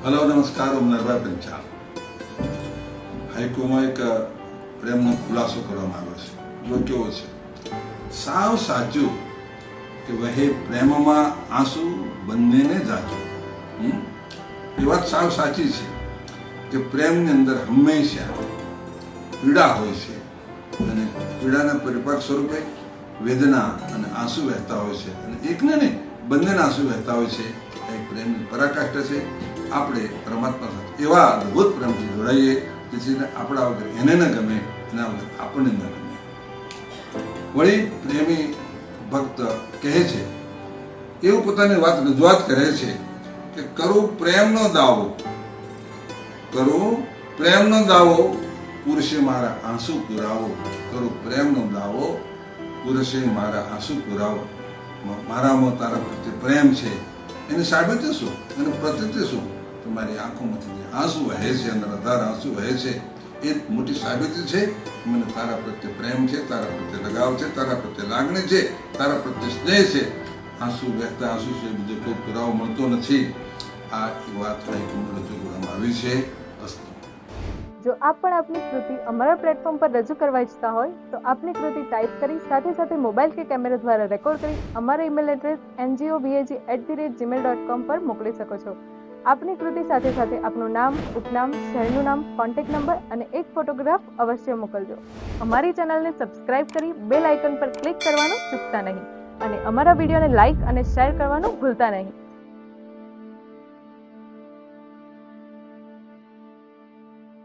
Hello નમસ્કાર, હું નરભાઈ પંચાલ. હાઈકુમાં એક પ્રેમનો ખુલાસો કરવામાં આવ્યો છે. જો કેવો છે, સાવ સાચું કે વહે પ્રેમમાં આંસુ બંનેને જાચું. એ વાત સાવ સાચી છે કે પ્રેમની અંદર હંમેશા પીડા હોય છે અને પીડાના પરિપાક સ્વરૂપે વેદના અને આંસુ વહેતા હોય છે, અને એકને નહીં બંનેના આંસુ વહેતા હોય છે. એ પ્રેમની પરાકાષ્ઠા છે. આપણે પરમાત્મા સાથે એવા અદભુત પ્રેમથી જોડાઈએ જેથી આપણા વગર એને ન ગમે, એના વગર આપણને ન ગમે. વળી પ્રેમી ભક્ત કહે છે, એવું પોતાની વાત રજૂઆત કરે છે કે કરું પ્રેમનો દાવો, કરું પ્રેમનો દાવો, પુરુષે મારા આંસુ પુરાવો. કરું પ્રેમનો દાવો, પુરુષે મારા આંસુ પુરાવો. મારામાં તારા પ્રત્યે પ્રેમ છે, એની સાબિતી શું, એની પ્રતિતિ શું? તમારી આંખોમાંથી જે આંસુ વહે છે, અંદર અધાર આંસુ વહે છે, એ મોટી સાબિતી છે મને તારા પ્રત્યે પ્રેમ છે, તારા પ્રત્યે લગાવ છે, તારા પ્રત્યે લાગણી છે, તારા પ્રત્યે સ્નેહ છે. આંસુ વહેતા આંસુ છે, બીજો કોઈ પુરાવો મળતો નથી. આ વાત હાઈકોર્ટમાં રજૂ કરવામાં આવી છે. જો આપ પણ આપની કૃતિ અમારા પ્લેટફોર્મ પર રજૂ કરવા ઈચ્છતા હોય તો આપની કૃતિ ટાઈપ કરી સાથે સાથે મોબાઈલ કે કેમેરા દ્વારા રેકોર્ડ કરી અમારા ઈમેલ એડ્રેસ ngobag@gmail.com પર મોકલી શકો છો. આપની કૃતિ સાથે સાથે આપનું નામ, ઉપનામ, શહેરનું નામ, કોન્ટેક્ટ નંબર અને એક ફોટોગ્રાફ અવશ્ય મોકલજો. અમારી ચેનલને સબસ્ક્રાઇબ કરી બેલ આઇકન પર ક્લિક કરવાનું ચૂકતા નહીં અને અમારા વિડીયોને લાઇક અને શેર કરવાનું ભૂલતા નહીં.